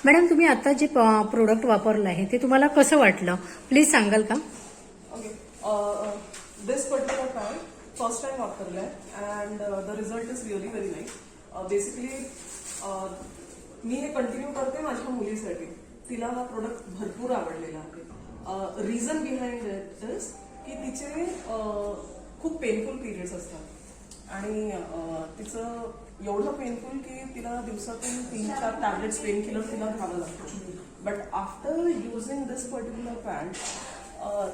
Madam तुम्ही आता जे प्रोडक्ट वापरलं आहे ते तुम्हाला कसं वाटलं प्लीज सांगाल का? Okay, this particular pad first time वापरलाय and the result is really very nice. Basically मी हे कंटिन्यू करते माझ्या मुलीसाठी. तिला हा प्रोडक्ट भरपूर आवडलेला आहे. रिझन बिहाइंड इट इज की तिचे खूप पेनफुल पिरियड्स असतात आणि तिचं एवढं पेनफुल की तिला दिवसातून 3-4 टॅबलेट्स पेन किलर तिला घ्यावं लागतं. But after using this particular pad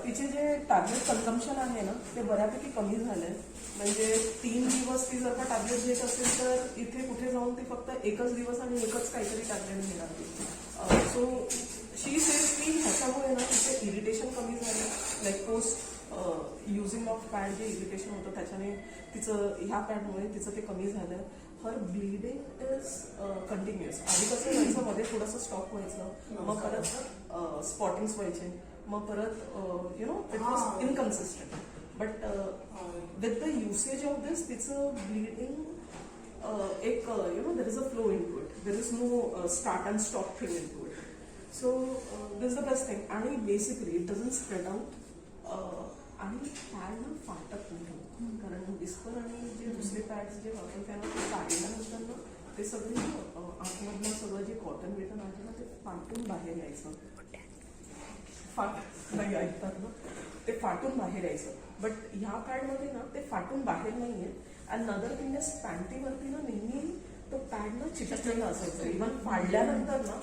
तिचे जे टॅबलेट कन्झम्पशन आहे ना ते बऱ्यापैकी कमी झालंय. म्हणजे 3 दिवस ती जर का टॅबलेट घेत असेल तर इथे कुठे जाऊन ती फक्त एकच दिवस आणि एकच काहीतरी टॅबलेट घेणार. सो शी सेज की ह्याच्यामुळे ना तिचे इरिटेशन कमी झालं. Like post using of pad जे इरिटेशन होतं त्याच्याने तिचं ह्या पॅडमुळे तिचं ते कमी झालं. हर ब्लिडिंग इज कंटिन्युअस. आधी कसं व्हायचं मध्ये थोडंसं स्टॉप व्हायचं, मग परत स्पॉटिंग्स व्हायचे, मग परत it was inconsistent. But with the usage of this तिचं ब्लिडिंग एक there is a flow into it. There is no start and stop thing into it. So this the best thing. आणि basically it doesn't spread out आणि pad ना फाटत नाही. कारण whisper आणि जे दुसरे पॅड्स जे वापरतात त्यांना ते काढल्यानंतर ना ते सगळे आतमधलं सगळं जे कॉटन बिटन आहे ना ते फाटून बाहेर यायचं. नाही ऐकतात ना, ते फाटून बाहेर यायचं. बट ह्या पॅडमध्ये ना ते फाटून बाहेर नाही येत. अँड नदर थिंग इज पॅन्टीवरती ना नेहमी तो पॅड ना चिटकलेला असायचं. इव्हन फाडल्यानंतर ना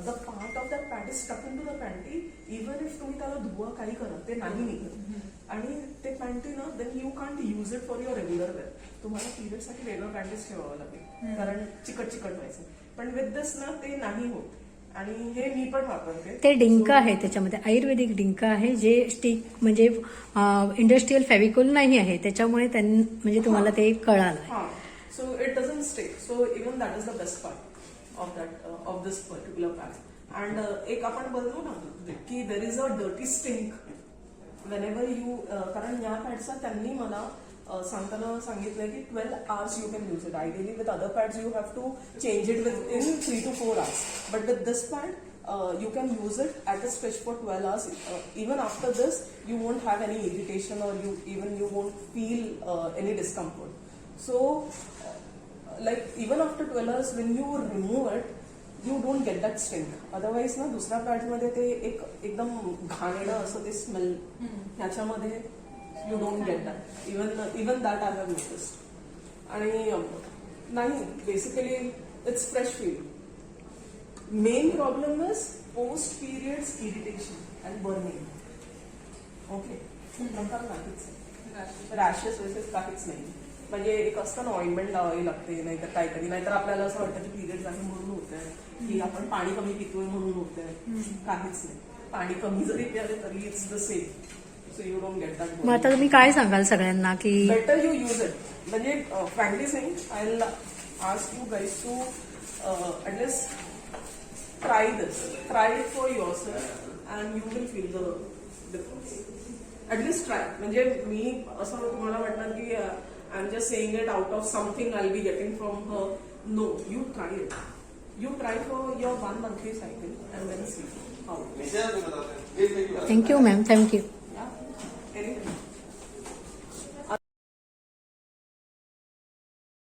the part of that pad is stuck into the panty. Even if तुम्ही त्याला धुवा काही करा ते नाही निघत. आणि ते पॅन्टी ना then you can't use it for your regular wear. तुम्हाला पिरियडसाठी वेगळं पॅन्टीज ठेवावं लागेल कारण चिकट व्हायचं. पण विथ दिस ना ते नाही होत. आणि हे मी पण वापरते. ते डिंक आहे त्याच्यामध्ये आयुर्वेदिक डिंक आहे जे स्टिक म्हणजे इंडस्ट्रियल फेविकोल नाही आहे त्याच्यामुळे म्हणजे तुम्हाला ते कळालं. So it doesn't stay. So even that is the best part of this particular pad. And एक आपण बोलतो ना की देर is a dirty stink whenever you कारण या पॅडचा त्यांनी मला सांगताना सांगितलंय की 12 hours you can use it. Ideally with other pads you have to change it within 3 to 4 hours. But with this pad you can use it at a stretch for 12 hours. Even after this you won't have any irritation or you won't feel any discomfort. So like even after 12 hours when you remove it you don't get that stink. Otherwise ना दुसऱ्या pad मध्ये ते एकदम घाणेरडं असं ते smell. ह्याच्यामध्ये you don't get that. Even that I have noticed. आणि नाही basically it's fresh feel. Main problem is post periods irritation and burning. Okay, प्रकार नाहीच. रॅशेस वैसेस काहीच नाही. म्हणजे एक असतं ना ऑइंटमेंट लावावी लागते नाहीतर काहीतरी. नाहीतर आपल्याला असं वाटतं की पिरियड्स आहे म्हणून होत आहे की आपण पाणी कमी पितोय म्हणून होत आहे. काहीच नाही. पाणी कमी जरी प्याले तरी it's the same. So you don't get that. मग आता तुम्ही काय सांगाल सगळ्यांना की बेटर यू यूज इट. म्हणजे frankly saying I will ask you guys to at least try this. Try it for yourself and you will feel the difference. At least try. म्हणजे मी असं तुम्हाला वाटणार की I'm just saying it out of something I'll be getting from her. No, you try it. You try for your 1 monthly cycle and then see how it is. Thank you ma'am. Thank you. Yeah. Anything.